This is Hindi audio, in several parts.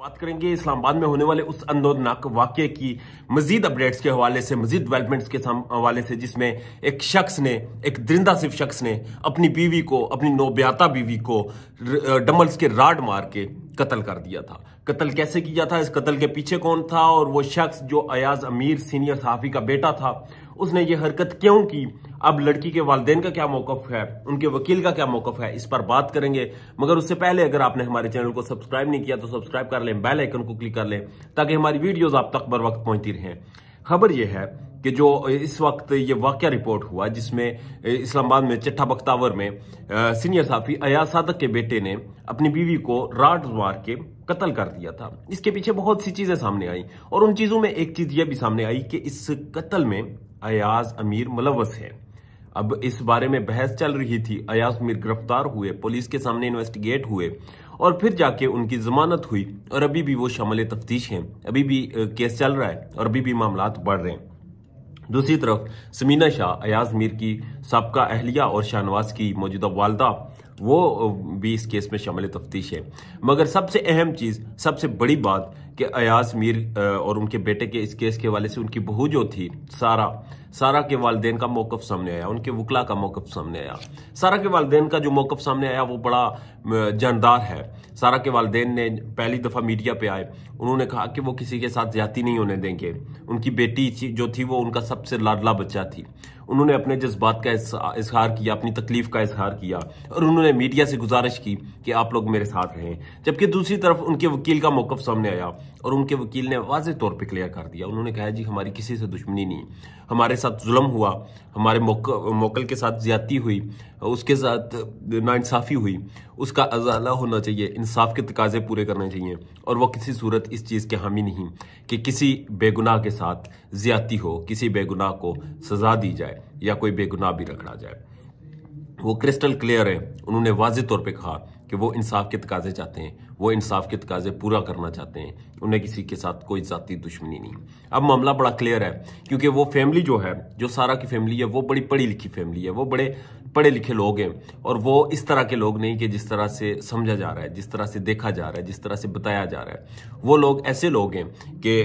बात करेंगे इस्लामाबाद में होने वाले उस अंदोदनाक वाकये की मजीद अपडेट्स के हवाले से, मजीद डेवलपमेंट्स के हवाले से, जिसमें एक शख्स ने, एक दरिंदा सिर्फ शख्स ने अपनी बीवी को, अपनी नौब्याता बीवी को डंबल्स के राड मार के कत्ल कर दिया था। कत्ल कैसे किया था, इस कत्ल के पीछे कौन था, और वो शख्स जो अयाज अमीर सीनियर सहाफी का बेटा था, उसने ये हरकत क्यों की, अब लड़की के वालिदैन का क्या मौकफ है, उनके वकील का क्या मौकफ है, इस पर बात करेंगे। मगर उससे पहले अगर आपने हमारे चैनल को सब्सक्राइब नहीं किया तो सब्सक्राइब कर लें, बेल आइकन को क्लिक कर लें ताकि हमारी वीडियोस आप तक बर वक्त पहुंचती रहें। खबर यह है कि जो इस वक्त ये वाकया रिपोर्ट हुआ जिसमें इस्लामाबाद में चट्टा बख्तावर में सीनियर सहाफी अयाज सादक के बेटे ने अपनी बीवी को राड मार के कत्ल कर दिया था, इसके पीछे बहुत सी चीजें सामने आई और उन चीजों में एक चीज यह भी सामने आई कि इस कत्ल में अयाज अमीर मुलव्वस है। अब इस बारे में बहस चल रही थी, अयाज अमीर गिरफ्तार हुए, पुलिस के सामने इन्वेस्टिगेट हुए और फिर जाके उनकी जमानत हुई और अभी भी वो शामिल तफ्तीश हैं, अभी भी केस चल रहा है और अभी भी मामलात बढ़ रहे हैं। दूसरी तरफ समीना शाह, अयाज अमीर की साबका अहलिया और शाहनवाज की मौजूदा वालदा, वो भी इस केस में शामिल तफ्तीश है। मगर सबसे अहम चीज, सबसे बड़ी बात कि अयाज अमीर और उनके बेटे के इस केस के हवाले से उनकी बहू जो थी सारा के वालिदैन का मौकफ सामने आया, उनके वकला का मौकफ सामने आया। सारा के वालिदैन का जो मौकफ सामने आया वो बड़ा जानदार है। सारा के वालिदैन ने पहली दफा मीडिया पे आए, उन्होंने कहा कि वो किसी के साथ ज्यादती नहीं होने देंगे। उनकी बेटी जो थी वो उनका सबसे लाडला बच्चा थी। उन्होंने अपने जज्बात का इजहार किया, अपनी तकलीफ का इजहार किया और उन्होंने मीडिया से गुजारिश की कि आप लोग मेरे साथ रहें। जबकि दूसरी तरफ उनके वकील का मौकफ सामने आया और उनके वकील ने वाज़ेह तौर पे क्लियर कर दिया, उन्होंने कहा जी हमारी किसी से दुश्मनी नहीं, हमारे साथ जुल्म हुआ, हमारे मोकल के साथ ज्यादती हुई, उसके साथ नाइंसाफी हुई, उसका अजाला होना चाहिए, इंसाफ के तकाजे पूरे करने चाहिए और वह किसी सूरत इस चीज़ के हामी नहीं कि किसी बेगुनाह के साथ ज्यादती हो, किसी बेगुनाह को सजा दी जाए या कोई बेगुनाह भी रखा जाए। वो क्रिस्टल क्लियर है, उन्होंने वाज़ेह तौर पे कहा कि वो इंसाफ के तकाजे चाहते हैं, वो इंसाफ के तकाजे पूरा करना चाहते हैं, उन्हें किसी के साथ कोई जाती दुश्मनी नहीं। अब मामला बड़ा क्लियर है क्योंकि वो फैमिली जो है, जो सारा की फैमिली है, वो बड़ी पढ़ी लिखी फैमिली है, वो बड़े पढ़े लिखे लोग हैं और वो इस तरह के लोग नहीं कि जिस तरह से समझा जा रहा है, जिस तरह से देखा जा रहा है, जिस तरह से बताया जा रहा है। वो लोग ऐसे लोग हैं कि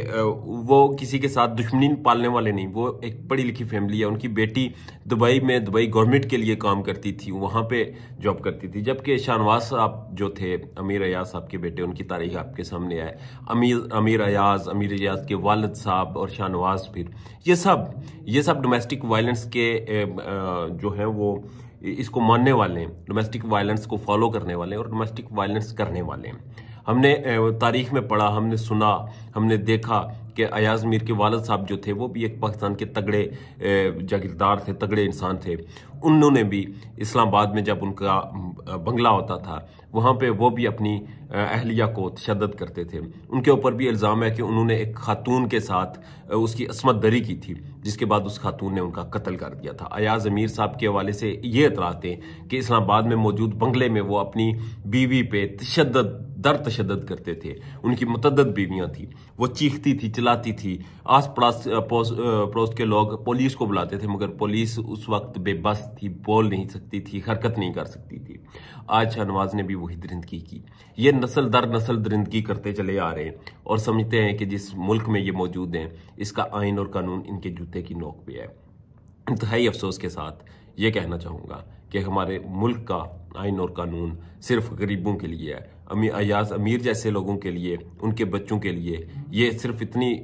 वो किसी के साथ दुश्मनी पालने वाले नहीं। वो एक पढ़ी लिखी फैमिली है। उनकी बेटी दुबई में दुबई गवर्नमेंट के लिए काम करती थी, वहाँ पे जॉब करती थी। जबकि शाहनवाज साहब जो थे, अमीर अयाज साहब के बेटे, उनकी तारीख आपके सामने आए। अमीर अयाज के वालिद साहब और शाहनवाज फिर ये सब डोमेस्टिक वायलेंस के जो हैं वो इसको मानने वाले हैं, डोमेस्टिक वायलेंस को फॉलो करने वाले हैं और डोमेस्टिक वायलेंस करने वाले हैं। हमने तारीख में पढ़ा, हमने सुना, हमने देखा कि अयाज अमीर के वालिद साहब जो थे वो भी एक पाकिस्तान के तगड़े जागीरदार थे, तगड़े इंसान थे। उन्होंने भी इस्लामाबाद में जब उनका बंगला होता था वहाँ पे वो भी अपनी अहलिया को तशद्दुद करते थे। उनके ऊपर भी इल्ज़ाम है कि उन्होंने एक खातून के साथ उसकी असमत दरी की थी, जिसके बाद उस खातून ने उनका कत्ल कर दिया था। अयाज अमीर साहब के हवाले से ये इतलात थे कि इस्लामाबाद में मौजूद बंगले में वो अपनी बीवी पे तशद्दुद करते थे। उनकी मुतअद्दिद बीवियां थी, वो चीखती थी, चिल्लाती थी, आस पड़ोस के लोग पुलिस को बुलाते थे मगर पुलिस उस वक्त बेबस थी, बोल नहीं सकती थी, हरकत नहीं कर सकती थी। आज शाहनवाज ने भी वही दरिंदगी की। ये नस्ल दर नस्ल दरिंदगी करते चले आ रहे हैं और समझते हैं कि जिस मुल्क में ये मौजूद हैं इसका आइन और कानून इनके जूते की नोक पे है। इंतहाई अफसोस के साथ ये कहना चाहूँगा कि हमारे मुल्क का आइन और कानून सिर्फ गरीबों के लिए है। अयाज अमीर जैसे लोगों के लिए, उनके बच्चों के लिए ये सिर्फ इतनी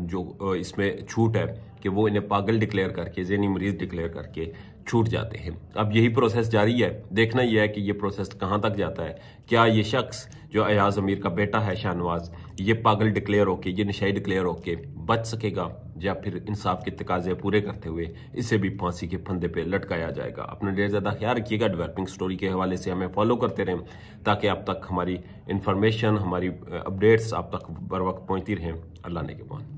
जो इसमें छूट है कि वो इन्हें पागल डिक्लेयर करके, ज़हनी मरीज डिक्लेयर करके छूट जाते हैं। अब यही प्रोसेस जारी है, देखना यह है कि ये प्रोसेस कहाँ तक जाता है। क्या ये शख्स जो अयाज अमीर का बेटा है शाहनवाज, ये पागल डिक्लेयर होके, ये नशाई डिक्लेयर होके बच सकेगा या फिर इंसाफ के तकाजे पूरे करते हुए इसे भी फांसी के फंदे पे लटकाया जाएगा। अपना ढेर ज़्यादा ख्याल रखिएगा। डेवलपिंग स्टोरी के हवाले से हमें फॉलो करते रहें ताकि आप तक हमारी इंफॉर्मेशन, हमारी अपडेट्स आप तक बर वक्त पहुँचती रहें। अल्लाह ने के बाद।